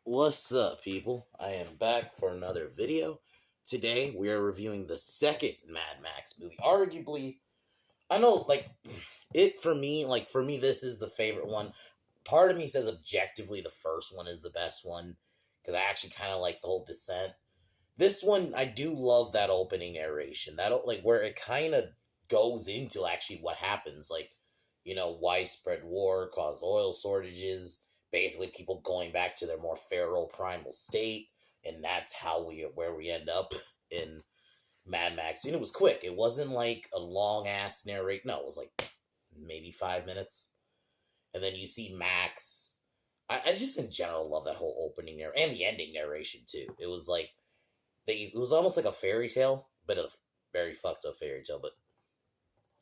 What's up, people? I am back for another video. Today, we are reviewing the second Mad Max movie. Arguably, I know, for me, this is the favorite one. Part of me says objectively the first one is the best one, because I actually kind of like the whole descent. This one, I do love that opening narration. Where it kind of goes into actually what happens. Widespread war caused oil shortages, basically people going back to their more feral primal state, and that's where we end up in Mad Max. And it was quick. It wasn't like a long ass narrate. No, it was like maybe 5 minutes. And then you see Max. I just in general love that whole opening and the ending narration too. It was like it was almost like a fairy tale, but a very fucked up fairy tale. But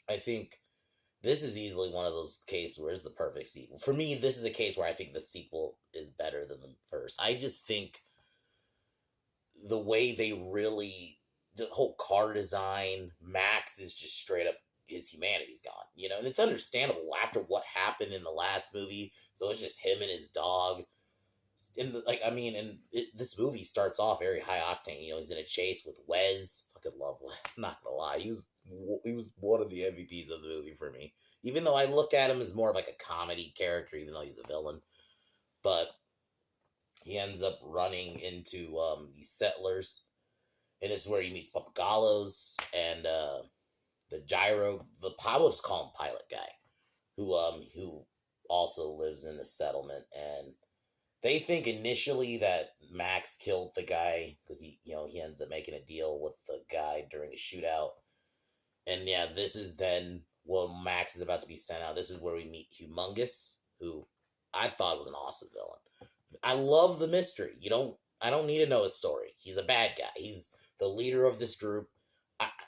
I think this is easily one of those cases where it's the perfect sequel. For me, this is a case where I think the sequel is better than the first. I just think the way the whole car design, Max is just straight up, his humanity's gone, and it's understandable after what happened in the last movie. So it's just him and his dog. This movie starts off very high octane. He's in a chase with Wes. Fucking love Wes. I'm not gonna lie, he was one of the MVPs of the movie for me. Even though I look at him as more of like a comedy character, even though he's a villain, but he ends up running into these settlers, and this is where he meets Papagallos and the gyro. We'll just call him Pilot Guy, who also lives in the settlement. And they think initially that Max killed the guy because he ends up making a deal with the guy during a shootout. And yeah, this is then Max is about to be sent out. This is where we meet Humongous, who I thought was an awesome villain. I love the mystery. I don't need to know his story. He's a bad guy. He's the leader of this group.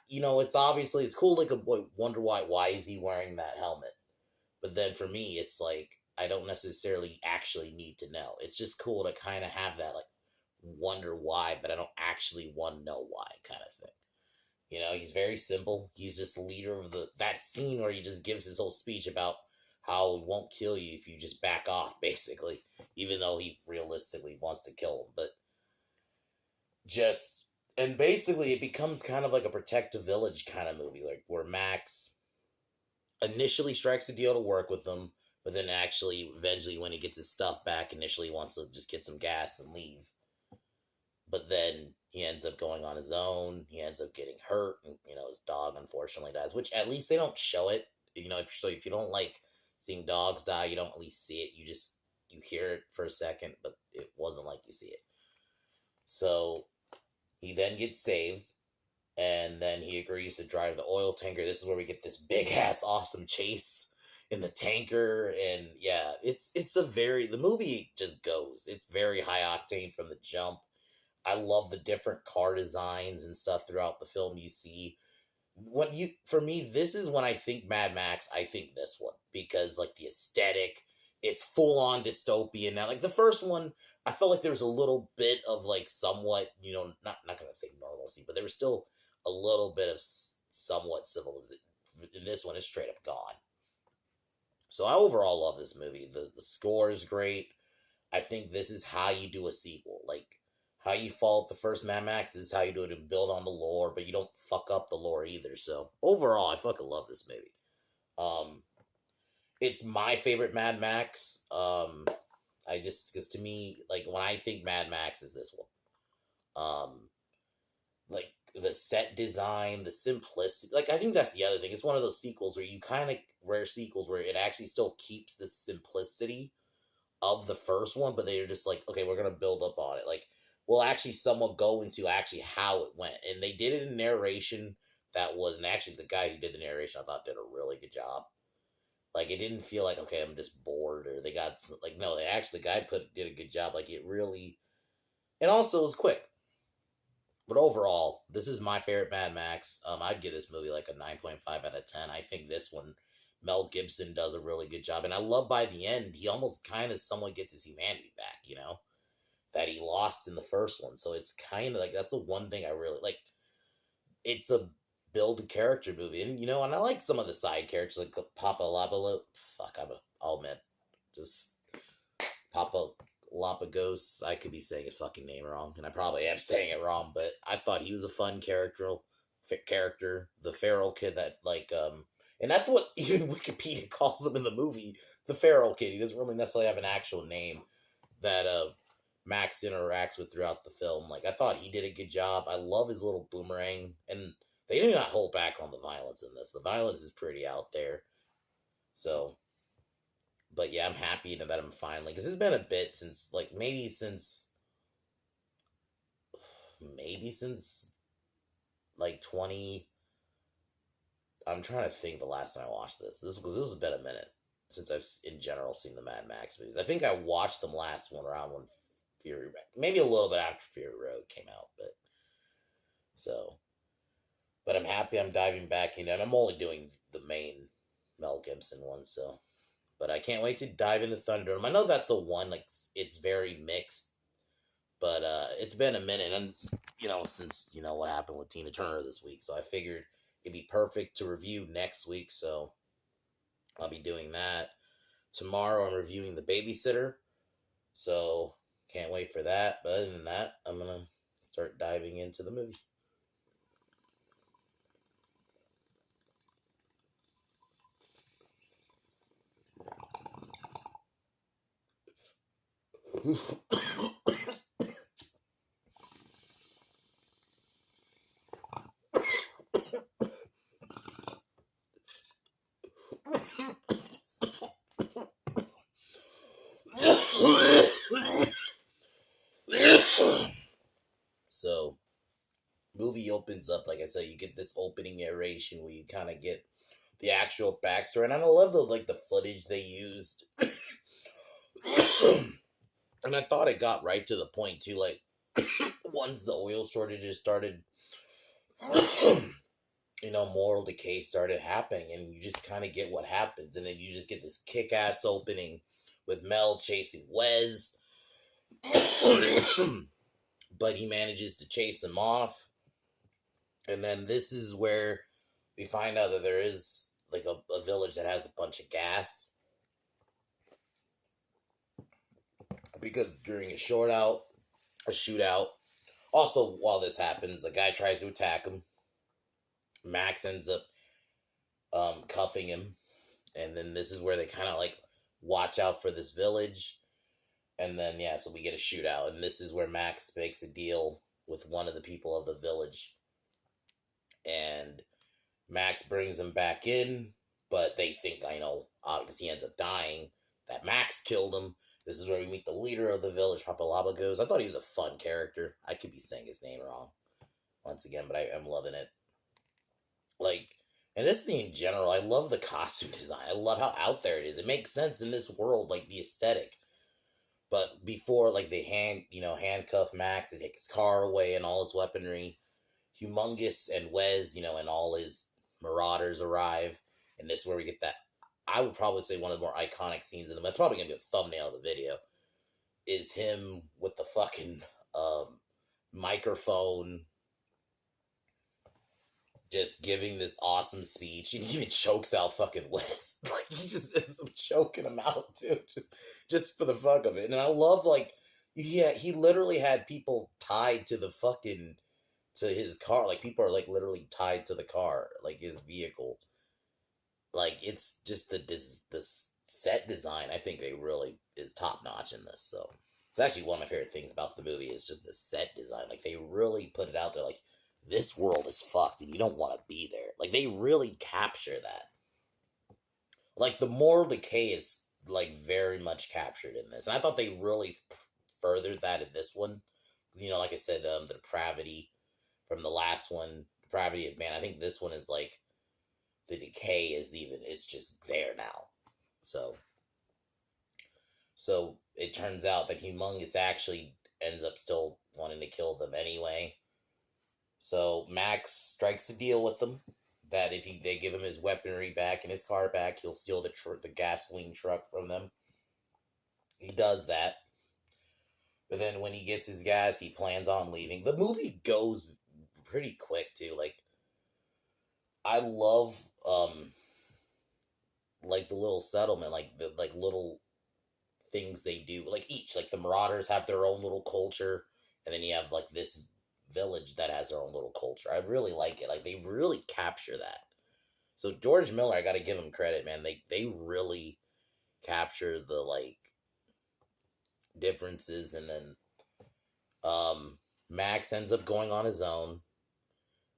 It's cool. Like a boy, wonder why is he wearing that helmet? But then for me, it's like I don't necessarily actually need to know. It's just cool to kind of have that like wonder why, but I don't actually want to know why kind of thing. He's very simple. He's just the leader of that scene where he just gives his whole speech about how he won't kill you if you just back off, basically, even though he realistically wants to kill him. But and basically it becomes kind of like a Protect the Village kind of movie, like where Max initially strikes a deal to work with them, but then actually, eventually, when he gets his stuff back, initially wants to just get some gas and leave. But then he ends up going on his own. He ends up getting hurt, and his dog unfortunately dies. Which at least they don't show it. If you don't like seeing dogs die, you don't at least see it. You hear it for a second, but it wasn't like you see it. So he then gets saved, and then he agrees to drive the oil tanker. This is where we get this big ass awesome chase in the tanker, and yeah, the movie just goes. It's very high octane from the jump. I love the different car designs and stuff throughout the film you see. For me, this is when I think Mad Max, I think this one. Because like the aesthetic, it's full on dystopian. Now, like the first one, I felt like there was a little bit of like somewhat, not gonna say normalcy, but there was still a little bit of somewhat civilization. In this one, it's straight up gone. So I overall love this movie. The score is great. I think this is how you do a sequel. Like how you follow up the first Mad Max, this is how you do it and build on the lore, but you don't fuck up the lore either. So overall, I fucking love this movie. It's my favorite Mad Max. Because to me, like when I think Mad Max is this one. Like the set design, the simplicity. Like I think that's the other thing. It's one of those sequels where you kind of rare sequels where it actually still keeps the simplicity of the first one, but they're just like, okay, we're gonna build up on it. Like we'll actually somewhat go into actually how it went, and they did it in narration and actually the guy who did the narration I thought did a really good job. Like it didn't feel like, okay, I'm just bored, or they got like, no, the guy did a good job. Like it really, and also it was quick. But overall, this is my favorite Mad Max. I'd give this movie like a 9.5 out of 10. I think this one, Mel Gibson does a really good job. And I love by the end, he almost kind of somewhat gets his humanity back, that he lost in the first one. So it's kind of like, that's the one thing I really like. It's a build a character movie. And I like some of the side characters, like Papa Labalo. Fuck, I'll admit. Just Papa Papalapagos. I could be saying his fucking name wrong, and I probably am saying it wrong, but I thought he was a fun character, the feral kid that and that's what even Wikipedia calls him in the movie, the feral kid. He doesn't really necessarily have an actual name that Max interacts with throughout the film. Like I thought he did a good job. I love his little boomerang, and they did not hold back on the violence in this. The violence is pretty out there. So, but yeah, I'm happy that I'm finally, because it's been a bit since, like maybe since like 20. I'm trying to think the last time I watched this. Because this has been a minute since I've in general seen the Mad Max movies. I think I watched them last one around when Fury, maybe a little bit after Fury Road came out, but I'm happy I'm diving back in, and I'm only doing the main Mel Gibson one, so. But I can't wait to dive into Thunderdome. I know that's the one, like, it's very mixed, but it's been a minute, and, since, what happened with Tina Turner this week, so I figured it'd be perfect to review next week, so I'll be doing that. Tomorrow I'm reviewing The Babysitter, so can't wait for that, but other than that, I'm going to start diving into the movie. So, movie opens up, like I said, you get this opening narration where you kind of get the actual backstory, and I love those, like, the footage they used. And I thought it got right to the point too, like once the oil shortages started, moral decay started happening, and you just kind of get what happens, and then you just get this kick-ass opening with Mel chasing Wes, but he manages to chase him off, and then this is where we find out that there is like a village that has a bunch of gas, because during a shootout, also while this happens, a guy tries to attack him. Max ends up cuffing him, and then this is where they kind of like watch out for this village, and then so we get a shootout, and this is where Max makes a deal with one of the people of the village, and Max brings him back in, but they think, because he ends up dying, that Max killed him. This is where we meet the leader of the village, Papalapagos. I thought he was a fun character. I could be saying his name wrong once again, but I'm loving it. Like, and this thing in general, I love the costume design. I love how out there it is. It makes sense in this world, like the aesthetic. But before, like, they handcuff Max, they take his car away and all his weaponry. Humongous and Wes, and all his marauders arrive. And this is where we get that, I would probably say, one of the more iconic scenes in them. That's probably going to be a thumbnail of the video. Is him with the fucking microphone, just giving this awesome speech. He even chokes out fucking Wes. Like, he just ends up choking him out too, just for the fuck of it. And I love, like, he literally had people tied to to his car. Like, people are like literally tied to the car, like his vehicle. Like, it's just the set design, I think they really is top notch in this. So it's actually one of my favorite things about the movie is just the set design. Like, they really put it out there, like, this world is fucked and you don't want to be there. Like, they really capture that. Like, the moral decay is, like, very much captured in this. And I thought they really furthered that in this one. Like I said, the depravity from the last one, depravity of man. I think this one is, like, the decay it's just there now. So it turns out that Humongous actually ends up still wanting to kill them anyway. So Max strikes a deal with them that if they give him his weaponry back and his car back, he'll steal the gasoline truck from them. He does that. But then when he gets his gas, he plans on leaving. The movie goes pretty quick too. Like, I love like the little settlement, like the little things they do, like each, like the Marauders have their own little culture, and then you have like this village that has their own little culture. I really like it. Like they really capture that. So George Miller, I got to give him credit, man. They really capture the like differences, and then Max ends up going on his own,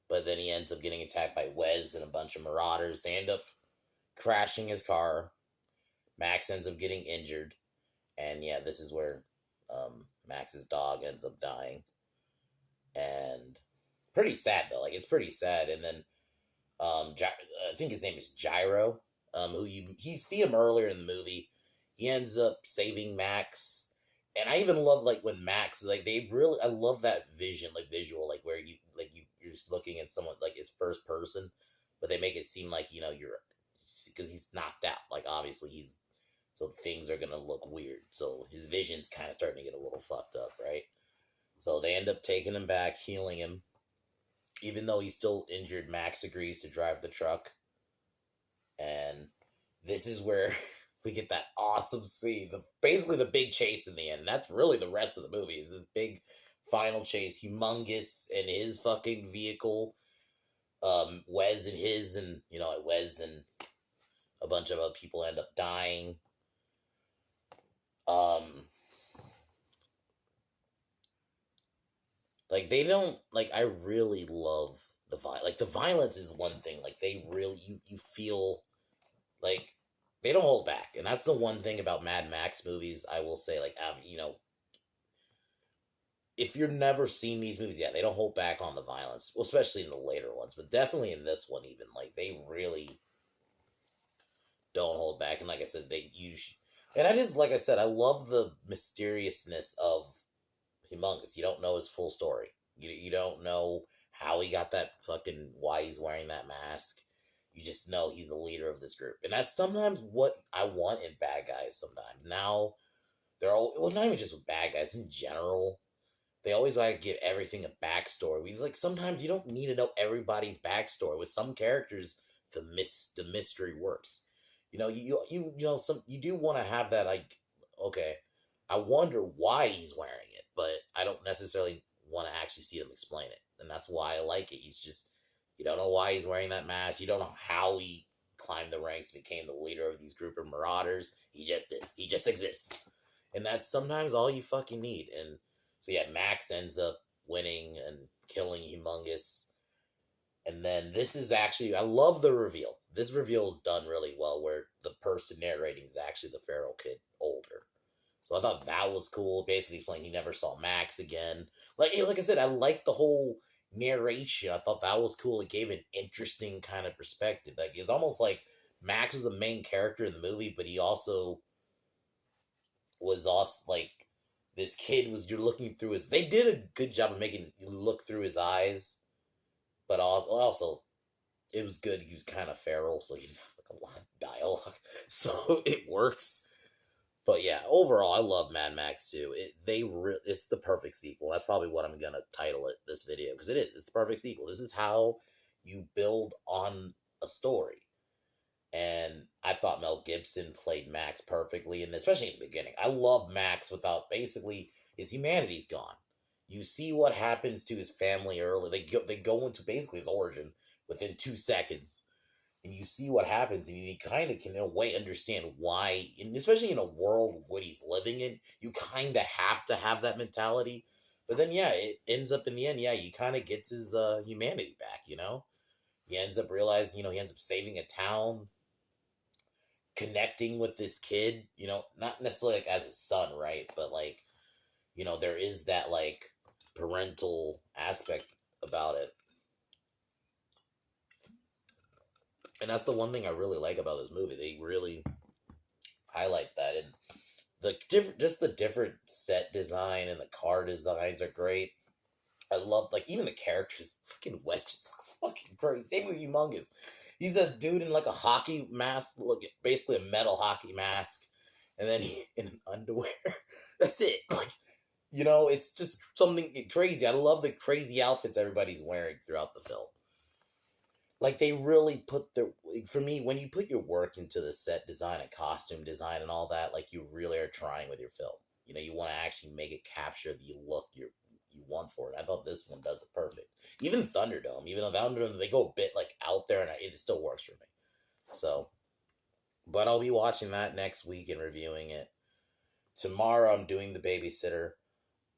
but then he ends up getting attacked by Wes and a bunch of Marauders. They end up crashing his car. Max ends up getting injured, and yeah, this is where Max's dog ends up dying, and pretty sad though. Like it's pretty sad. And then I think his name is Gyro. Who you see him earlier in the movie. He ends up saving Max, and I even love like when Max like they really I love that vision like visual like where you're just looking at someone like it's first person, but they make it seem like you're because he's knocked out. Like obviously he's so things are gonna look weird. So his vision's kind of starting to get a little fucked up, right? So they end up taking him back, healing him. Even though he's still injured, Max agrees to drive the truck. And this is where we get that awesome scene. Basically the big chase in the end. And that's really the rest of the movie is this big final chase. Humongous and his fucking vehicle. Wes and his and Wes and a bunch of other people end up dying. Like they don't like I really love the violence. Like the violence is one thing. Like they really you feel like they don't hold back. And that's the one thing about Mad Max movies I will say like if you're never seen these movies yet, they don't hold back on the violence, well, especially in the later ones, but definitely in this one even like they really don't hold back. And like I said, they use and I just like I said, I love the mysteriousness of Humongous. You don't know his full story. You don't know how he got that fucking why he's wearing that mask. You just know he's the leader of this group, and that's sometimes what I want in bad guys. Sometimes now they're all well, not even just with bad guys in general. They always like to give everything a backstory. We like sometimes you don't need to know everybody's backstory. With some characters, the mystery works. Some you do want to have that like okay, I wonder why he's wearing it, but I don't necessarily want to actually see them explain it. And that's why I like it. You don't know why he's wearing that mask. You don't know how he climbed the ranks, became the leader of these group of marauders. He just is. He just exists. And that's sometimes all you fucking need. And so yeah, Max ends up winning and killing Humongous. And then this is actually, I love the reveal. This reveal is done really well where the person narrating is actually the feral kid older. So I thought that was cool. Basically explaining he never saw Max again. Like I said, I liked the whole narration. I thought that was cool. It gave an interesting kind of perspective. Like it's almost like Max was the main character in the movie, but he also was like this kid was you're looking through his. They did a good job of making you look through his eyes, but also it was good. He was kind of feral, so he didn't have like a lot of dialogue, so it works. But yeah, overall, I love Mad Max 2. It's the perfect sequel. That's probably what I'm gonna title it this video because it is. It's the perfect sequel. This is how you build on a story. And I thought Mel Gibson played Max perfectly, and especially in the beginning. I love Max without basically his humanity's gone. You see what happens to his family early. They go into basically his origin within 2 seconds, and you see what happens, and you kind of can in a way understand why, and especially in a world what he's living in, you kind of have to have that mentality. But then, yeah, it ends up in the end, yeah, he kind of gets his humanity back. He ends up realizing, he ends up saving a town, connecting with this kid. Not necessarily like as his son, right? But like, there is that like parental aspect about it. And that's the one thing I really like about this movie. They really highlight that, and just the different set design and the car designs are great. I love like even the characters. Fucking Wes just looks fucking crazy. Same with Humongous. He's a dude in like a hockey mask, look basically a metal hockey mask, and then he in underwear. That's it. Like it's just something crazy. I love the crazy outfits everybody's wearing throughout the film. Like they really for me, when you put your work into the set design and costume design and all that, like you really are trying with your film. you want to actually make it capture the look you want for it. I thought this one does it perfect. Even Thunderdome, even though Thunderdome they go a bit like out there, and it still works for me. So, but I'll be watching that next week and reviewing it. Tomorrow I'm doing The Babysitter.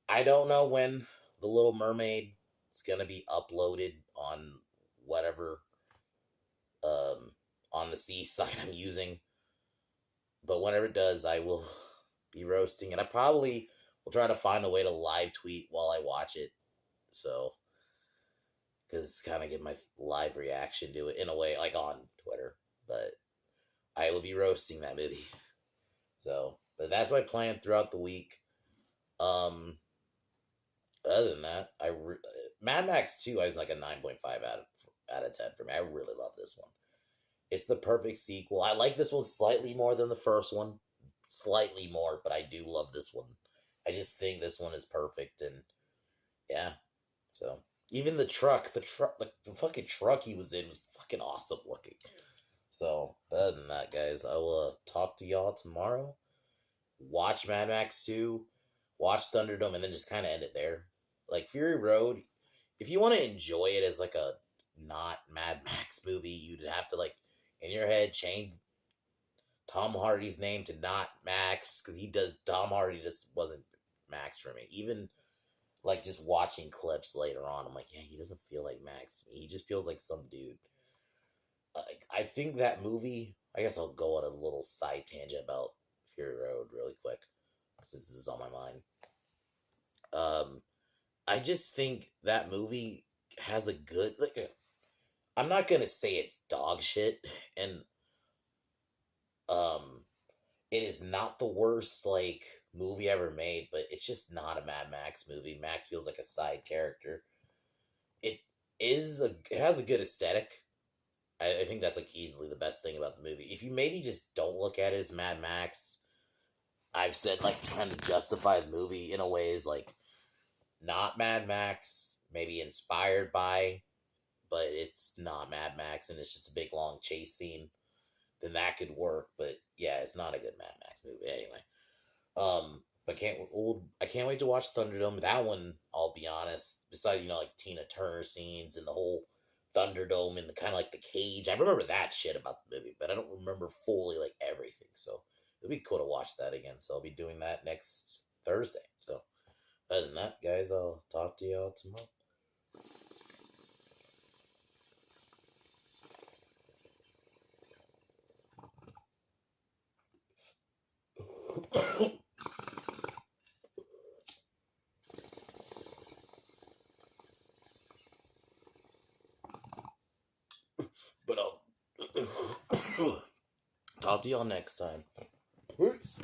I don't know when The Little Mermaid is gonna be uploaded on whatever on the seaside I'm using, but whenever it does, I will be roasting, and I probably will try to find a way to live tweet while I watch it. So, because kind of get my live reaction to it in a way, like on Twitter. But I will be roasting that movie. So, but that's my plan throughout the week. Other than that, Mad Max 2 is like a 9.5 out of 10 for me. I really love this one. It's the perfect sequel. I like this one slightly more than the first one. Slightly more, but I do love this one. I just think this one is perfect, and yeah. So even the fucking truck he was in was fucking awesome looking. So other than that, guys, I will talk to y'all tomorrow. Watch Mad Max 2, watch Thunderdome, and then just kind of end it there. Like Fury Road, if you want to enjoy it as like a not Mad Max movie, you'd have to like in your head change Tom Hardy's name to not Max, because Tom Hardy just wasn't Max for me. Even like just watching clips later on, I'm like, yeah, he doesn't feel like Max. He just feels like some dude. I think that movie. I guess I'll go on a little side tangent about Fury Road really quick, since this is on my mind. I just think that movie has a good I'm not gonna say it's dog shit, and it is not the worst like movie ever made, but it's just not a Mad Max movie. Max feels like a side character. It it has a good aesthetic. I think that's like easily the best thing about the movie. If you maybe just don't look at it as Mad Max, I've said like trying to justify the movie in a way is like not Mad Max, maybe inspired by, but it's not Mad Max, and it's just a big long chase scene, then that could work. But yeah, it's not a good Mad Max movie anyway. But I can't wait to watch Thunderdome. That one, I'll be honest, besides like Tina Turner scenes and the whole Thunderdome and the kind of like the cage, I remember that shit about the movie, but I don't remember fully like everything. So it'd be cool to watch that again. So I'll be doing that next Thursday. So other than that, guys, I'll talk to y'all tomorrow. But I'll talk to y'all next time. Peace.